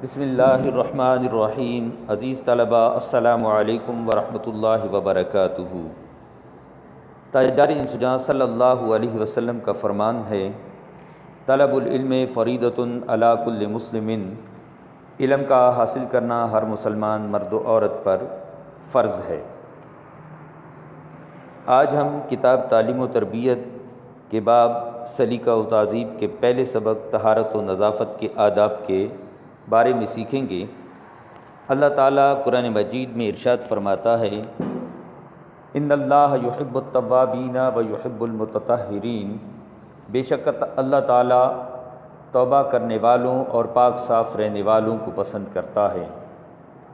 بسم اللہ الرحمن الرحیم۔ عزیز طلباء، السلام علیکم ورحمۃ اللہ وبرکاتہ۔ تاجدار انسجاں صلی اللہ علیہ وسلم کا فرمان ہے، طلب العلم فریضۃ علی کل مسلم، علم کا حاصل کرنا ہر مسلمان مرد و عورت پر فرض ہے۔ آج ہم کتاب تعلیم و تربیت کے باب سلیقہ و تہذیب کے پہلے سبق طہارت و نظافت کے آداب کے بارے میں سیکھیں گے۔ اللہ تعالیٰ قرآن مجید میں ارشاد فرماتا ہے، ان اللہ یحب التوابین و یحب المتطہرین، بے شک اللہ تعالیٰ توبہ کرنے والوں اور پاک صاف رہنے والوں کو پسند کرتا ہے۔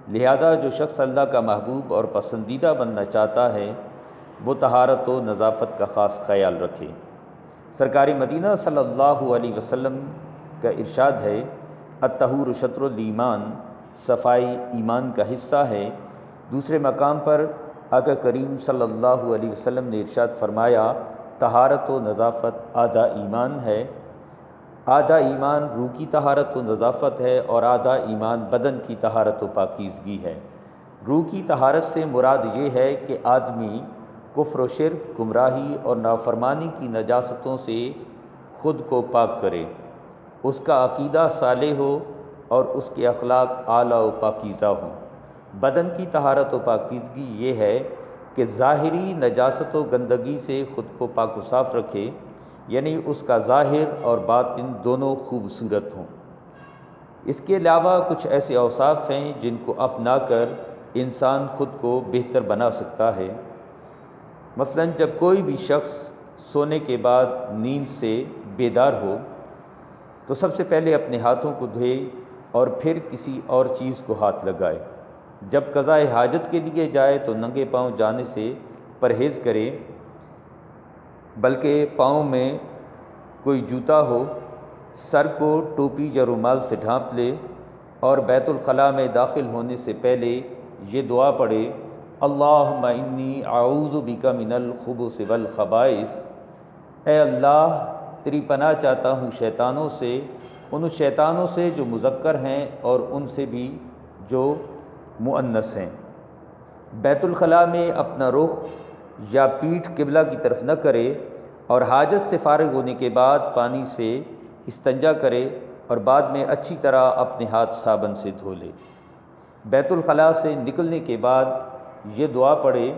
لہذا جو شخص اللہ کا محبوب اور پسندیدہ بننا چاہتا ہے وہ طہارت و نظافت کا خاص خیال رکھے۔ سرکار مدینہ صلی اللہ علیہ وسلم کا ارشاد ہے، الطہور شطر الایمان، صفائی ایمان کا حصہ ہے۔ دوسرے مقام پر آقا کریم صلی اللہ علیہ وسلم نے ارشاد فرمایا، طہارت و نظافت آدھا ایمان ہے۔ آدھا ایمان روح کی طہارت و نظافت ہے اور آدھا ایمان بدن کی طہارت و پاکیزگی ہے۔ روح کی طہارت سے مراد یہ ہے کہ آدمی کفر و شرک، گمراہی اور نافرمانی کی نجاستوں سے خود کو پاک کرے، اس کا عقیدہ صالح ہو اور اس کے اخلاق اعلیٰ و پاکیزہ ہوں۔ بدن کی طہارت و پاکیزگی یہ ہے کہ ظاہری نجاست و گندگی سے خود کو پاک و صاف رکھے، یعنی اس کا ظاہر اور باطن دونوں خوبصورت ہوں۔ اس کے علاوہ کچھ ایسے اوصاف ہیں جن کو اپنا کر انسان خود کو بہتر بنا سکتا ہے۔ مثلا جب کوئی بھی شخص سونے کے بعد نیند سے بیدار ہو تو سب سے پہلے اپنے ہاتھوں کو دھوئے اور پھر کسی اور چیز کو ہاتھ لگائے۔ جب قضائے حاجت کے لیے جائے تو ننگے پاؤں جانے سے پرہیز کرے، بلکہ پاؤں میں کوئی جوتا ہو، سر کو ٹوپی یا رومال سے ڈھانپ لے اور بیت الخلاء میں داخل ہونے سے پہلے یہ دعا پڑھے، اللہم انی اعوذ بک من الخبث والخبائث، اے اللہ تیری پناہ چاہتا ہوں شیطانوں سے، ان شیطانوں سے جو مذکر ہیں اور ان سے بھی جو مؤنث ہیں۔ بیت الخلاء میں اپنا رخ یا پیٹھ قبلہ کی طرف نہ کرے اور حاجت سے فارغ ہونے کے بعد پانی سے استنجا کرے اور بعد میں اچھی طرح اپنے ہاتھ صابن سے دھو لے۔ بیت الخلاء سے نکلنے کے بعد یہ دعا پڑھے،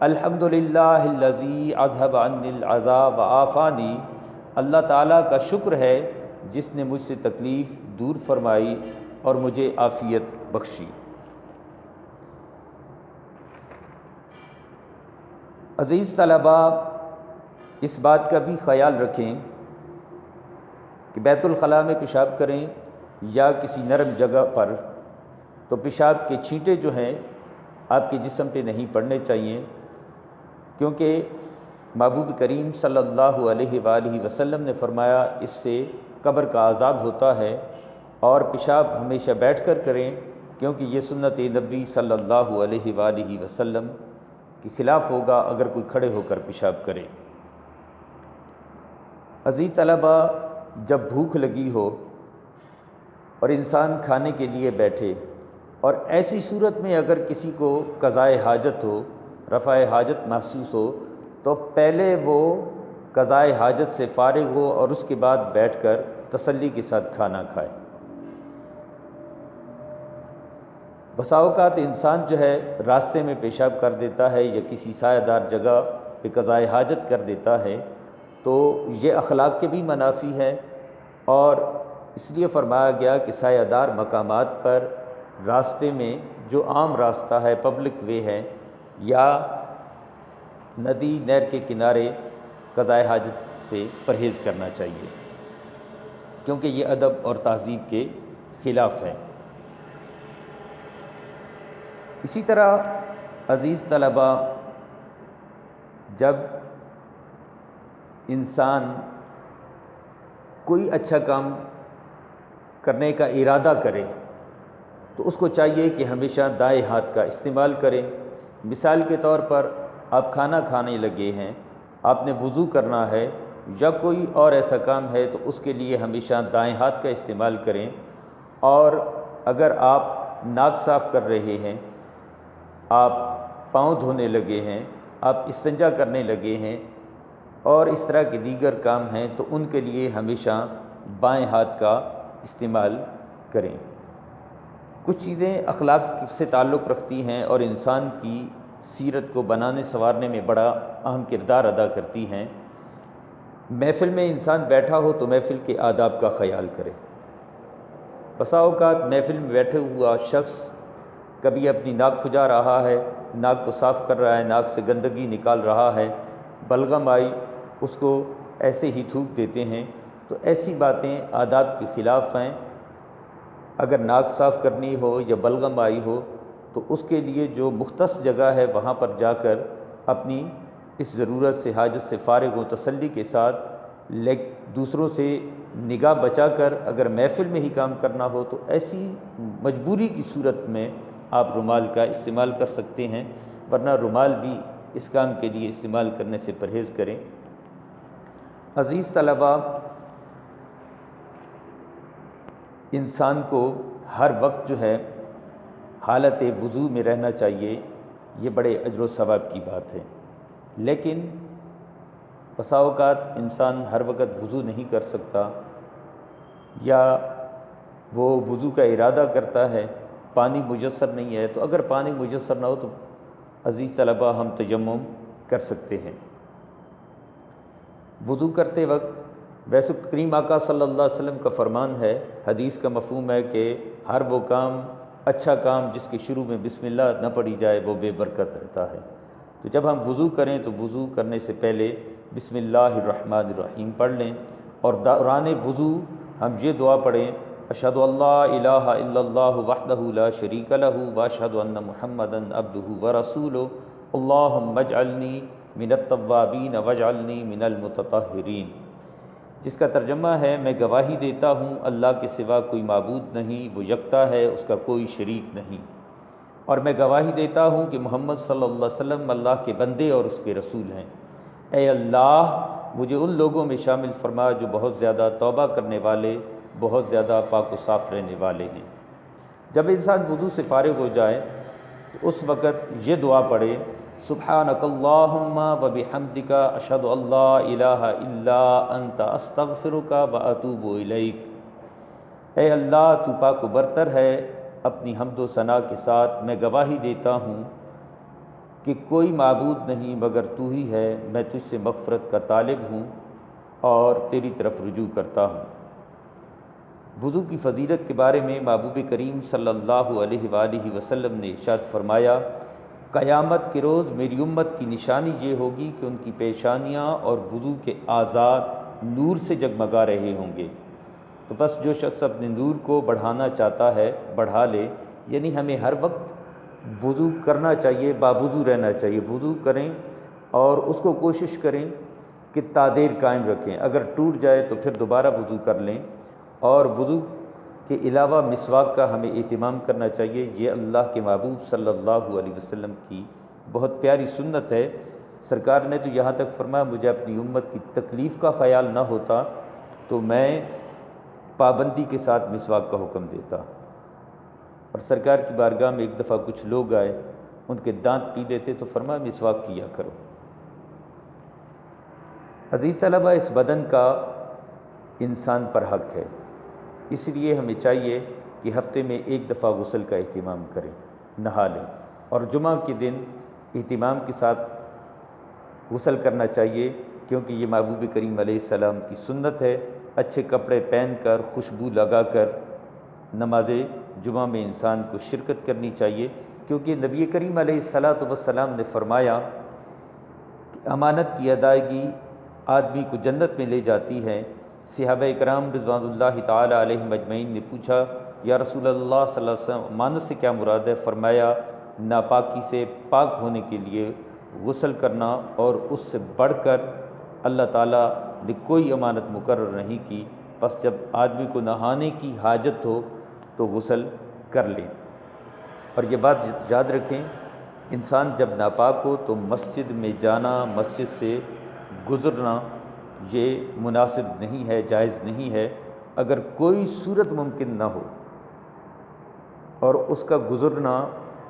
الحمدللہ الذی اذھب عنی العذا وعافانی، اللہ تعالیٰ کا شکر ہے جس نے مجھ سے تکلیف دور فرمائی اور مجھے عافیت بخشی۔ عزیز طلباء، اس بات کا بھی خیال رکھیں کہ بیت الخلاء میں پیشاب کریں یا کسی نرم جگہ پر تو پیشاب کے چھینٹے جو ہیں آپ کے جسم پہ نہیں پڑنے چاہیے، کیونکہ محبوب کریم صلی اللہ علیہ وآلہ وسلم نے فرمایا اس سے قبر کا عذاب ہوتا ہے، اور پیشاب ہمیشہ بیٹھ کر کریں کیونکہ یہ سنت نبوی صلی اللہ علیہ وآلہ وسلم کے خلاف ہوگا اگر کوئی کھڑے ہو کر پیشاب کرے۔ عزیز طلباء، جب بھوک لگی ہو اور انسان کھانے کے لیے بیٹھے اور ایسی صورت میں اگر کسی کو قضائے حاجت ہو، رفع حاجت محسوس ہو، تو پہلے وہ قضائے حاجت سے فارغ ہو اور اس کے بعد بیٹھ کر تسلی کے ساتھ کھانا کھائے۔ بسا اوقات انسان جو ہے راستے میں پیشاب کر دیتا ہے یا کسی سایہ دار جگہ پہ قضائے حاجت کر دیتا ہے، تو یہ اخلاق کے بھی منافی ہے، اور اس لیے فرمایا گیا کہ سایہ دار مقامات پر راستے میں جو عام راستہ ہے، پبلک وے ہے، یا ندی نہر کے کنارے قضائے حاجت سے پرہیز کرنا چاہیے، کیونکہ یہ ادب اور تہذیب کے خلاف ہے۔ اسی طرح عزیز طلباء، جب انسان کوئی اچھا کام کرنے کا ارادہ کرے تو اس کو چاہیے کہ ہمیشہ دائیں ہاتھ کا استعمال کرے۔ مثال کے طور پر آپ کھانا کھانے لگے ہیں، آپ نے وضو کرنا ہے یا کوئی اور ایسا کام ہے تو اس کے لیے ہمیشہ دائیں ہاتھ کا استعمال کریں، اور اگر آپ ناک صاف کر رہے ہیں، آپ پاؤں دھونے لگے ہیں، آپ استنجا کرنے لگے ہیں اور اس طرح کے دیگر کام ہیں، تو ان کے لیے ہمیشہ بائیں ہاتھ کا استعمال کریں۔ کچھ چیزیں اخلاق سے تعلق رکھتی ہیں اور انسان کی سیرت کو بنانے سنوارنے میں بڑا اہم کردار ادا کرتی ہیں۔ محفل میں انسان بیٹھا ہو تو محفل کے آداب کا خیال کرے۔ بسا اوقات محفل میں بیٹھے ہوا شخص کبھی اپنی ناک کھجا رہا ہے، ناک کو صاف کر رہا ہے، ناک سے گندگی نکال رہا ہے، بلغم آئی اس کو ایسے ہی تھوک دیتے ہیں، تو ایسی باتیں آداب کے خلاف ہیں۔ اگر ناک صاف کرنی ہو یا بلغم آئی ہو تو اس کے لیے جو مختص جگہ ہے وہاں پر جا کر اپنی اس ضرورت سے، حاجت سے فارغ و تسلی کے ساتھ دوسروں سے نگاہ بچا کر اگر محفل میں ہی کام کرنا ہو تو ایسی مجبوری کی صورت میں آپ رومال کا استعمال کر سکتے ہیں، ورنہ رومال بھی اس کام کے لیے استعمال کرنے سے پرہیز کریں۔ عزیز طلباء، انسان کو ہر وقت جو ہے حالت وضو میں رہنا چاہیے، یہ بڑے اجر و ثواب کی بات ہے، لیکن بسا اوقات انسان ہر وقت وضو نہیں کر سکتا، یا وہ وضو کا ارادہ کرتا ہے، پانی میسر نہیں ہے، تو اگر پانی میسر نہ ہو تو عزیز طلباء ہم تیمم کر سکتے ہیں۔ وضو کرتے وقت ویسے کریم آقا صلی اللہ علیہ وسلم کا فرمان ہے، حدیث کا مفہوم ہے کہ ہر وہ کام، اچھا کام جس کے شروع میں بسم اللہ نہ پڑھی جائے وہ بے برکت رہتا ہے۔ تو جب ہم وضو کریں تو وضو کرنے سے پہلے بسم اللہ الرحمن الرحیم پڑھ لیں، اور دوران وضو ہم یہ دعا پڑھیں، اشہد ان لا الہ الا اللہ وحدہ لا شریک لہ واشہد ان محمدا عبدہ ورسولہ اللہم اجعلنی من التوابین واجعلنی من المتطہرین، جس کا ترجمہ ہے میں گواہی دیتا ہوں اللہ کے سوا کوئی معبود نہیں، وہ یکتا ہے، اس کا کوئی شریک نہیں، اور میں گواہی دیتا ہوں کہ محمد صلی اللہ علیہ وسلم اللہ کے بندے اور اس کے رسول ہیں۔ اے اللہ مجھے ان لوگوں میں شامل فرما جو بہت زیادہ توبہ کرنے والے، بہت زیادہ پاک و صاف رہنے والے ہیں۔ جب انسان وضو سے فارغ ہو جائے تو اس وقت یہ دعا پڑھے، سبحانک اللہم وبحمدک اشہد ان لا الہ الا انت استغفرک واتوب الیک۔ اے اللہ تو پاک و برتر ہے، اپنی حمد و ثنا کے ساتھ میں گواہی دیتا ہوں کہ کوئی معبود نہیں مگر تو ہی ہے، میں تجھ سے مغفرت کا طالب ہوں اور تیری طرف رجوع کرتا ہوں۔ وضو کی فضیلت کے بارے میں محبوب کریم صلی اللہ علیہ وآلہ وسلم نے ارشاد فرمایا، قیامت کے روز میری امت کی نشانی یہ ہوگی کہ ان کی پیشانیاں اور وضو کے اعضاء نور سے جگمگا رہے ہوں گے۔ تو بس جو شخص اپنے نور کو بڑھانا چاہتا ہے بڑھا لے، یعنی ہمیں ہر وقت وضو کرنا چاہیے، باوضو رہنا چاہیے، وضو کریں اور اس کو کوشش کریں کہ تادیر قائم رکھیں، اگر ٹوٹ جائے تو پھر دوبارہ وضو کر لیں، اور وضو کے علاوہ مسواک کا ہمیں اہتمام کرنا چاہیے۔ یہ اللہ کے محبوب صلی اللہ علیہ وسلم کی بہت پیاری سنت ہے۔ سرکار نے تو یہاں تک فرمایا مجھے اپنی امت کی تکلیف کا خیال نہ ہوتا تو میں پابندی کے ساتھ مسواک کا حکم دیتا۔ اور سرکار کی بارگاہ میں ایک دفعہ کچھ لوگ آئے، ان کے دانت پیلے تھے تو فرمایا مسواک کیا کرو۔ عزیز طلبہ، اس بدن کا انسان پر حق ہے، اس لیے ہمیں چاہیے کہ ہفتے میں ایک دفعہ غسل کا اہتمام کریں، نہا لیں، اور جمعہ کے دن اہتمام کے ساتھ غسل کرنا چاہیے، کیونکہ یہ محبوب کریم علیہ السلام کی سنت ہے۔ اچھے کپڑے پہن کر، خوشبو لگا کر نماز جمعہ میں انسان کو شرکت کرنی چاہیے، کیونکہ نبی کریم علیہ السلام نے فرمایا کہ امانت کی ادائیگی آدمی کو جنت میں لے جاتی ہے۔ صحابہ اکرام رضوان اللہ تعالی علیہم اجمعین نے پوچھا، یا رسول اللہ صلی اللہ علیہ وسلم امانت سے کیا مراد ہے؟ فرمایا ناپاکی سے پاک ہونے کے لیے غسل کرنا، اور اس سے بڑھ کر اللہ تعالیٰ نے کوئی امانت مقرر نہیں کی، بس جب آدمی کو نہانے کی حاجت ہو تو غسل کر لیں۔ اور یہ بات یاد رکھیں، انسان جب ناپاک ہو تو مسجد میں جانا، مسجد سے گزرنا یہ مناسب نہیں ہے، جائز نہیں ہے۔ اگر کوئی صورت ممکن نہ ہو اور اس کا گزرنا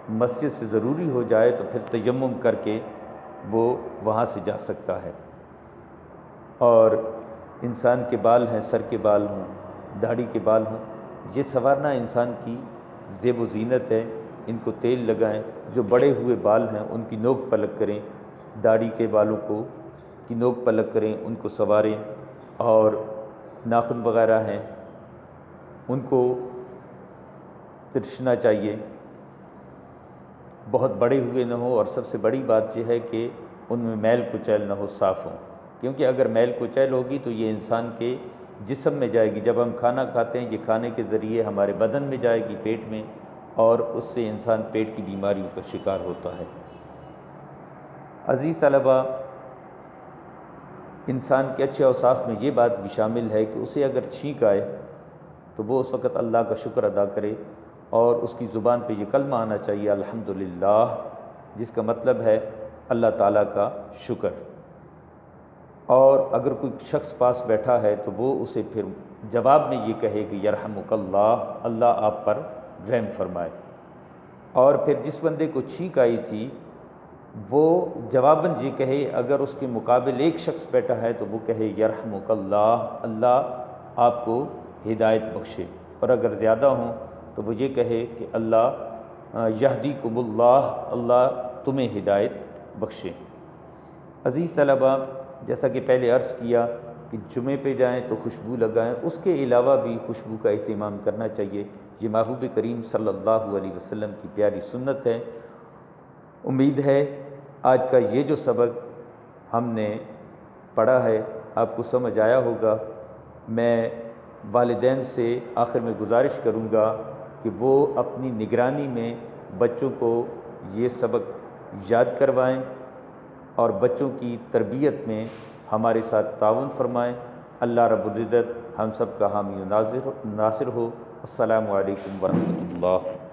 مسجد سے ضروری ہو جائے تو پھر تیمم کر کے وہ وہاں سے جا سکتا ہے۔ اور انسان کے بال ہیں، سر کے بال ہوں، داڑھی کے بال ہوں، یہ سنوارنا انسان کی زیب و زینت ہے، ان کو تیل لگائیں۔ جو بڑے ہوئے بال ہیں ان کی نوک پلک کریں، داڑھی کے بالوں کو کی نوک پلک کریں، ان کو سنواریں۔ اور ناخن وغیرہ ہیں ان کو ترشنا چاہیے، بہت بڑے ہوئے نہ ہو، اور سب سے بڑی بات یہ ہے کہ ان میں میل کچیل نہ ہو، صاف ہوں، کیونکہ اگر میل کچیل ہوگی تو یہ انسان کے جسم میں جائے گی۔ جب ہم کھانا کھاتے ہیں یہ کھانے کے ذریعے ہمارے بدن میں جائے گی، پیٹ میں، اور اس سے انسان پیٹ کی بیماریوں کا شکار ہوتا ہے۔ عزیز طلباء، انسان کے اچھے اوصاف میں یہ بات بھی شامل ہے کہ اسے اگر چھینک آئے تو وہ اس وقت اللہ کا شکر ادا کرے، اور اس کی زبان پہ یہ کلمہ آنا چاہیے الحمدللہ، جس کا مطلب ہے اللہ تعالیٰ کا شکر۔ اور اگر کوئی شخص پاس بیٹھا ہے تو وہ اسے پھر جواب میں یہ کہے کہ یرحمک اللہ، اللہ آپ پر رحم فرمائے۔ اور پھر جس بندے کو چھینک آئی تھی وہ جواباً یہ کہے، اگر اس کے مقابل ایک شخص بیٹھا ہے تو وہ کہے یرحمک اللہ، اللہ آپ کو ہدایت بخشے۔ اور اگر زیادہ ہوں تو وہ یہ کہے کہ اللہ یہدیکم اللہ، اللہ تمہیں ہدایت بخشے۔ عزیز طلباء، جیسا کہ پہلے عرض کیا کہ جمعے پہ جائیں تو خوشبو لگائیں، اس کے علاوہ بھی خوشبو کا اہتمام کرنا چاہیے۔ یہ محبوب کریم صلی اللہ علیہ وسلم کی پیاری سنت ہے۔ امید ہے آج کا یہ جو سبق ہم نے پڑھا ہے آپ کو سمجھ آیا ہوگا۔ میں والدین سے آخر میں گزارش کروں گا کہ وہ اپنی نگرانی میں بچوں کو یہ سبق یاد کروائیں اور بچوں کی تربیت میں ہمارے ساتھ تعاون فرمائیں۔ اللہ رب العزت ہم سب کا حامی و ناصر ہو۔ السلام علیکم ورحمۃ اللہ۔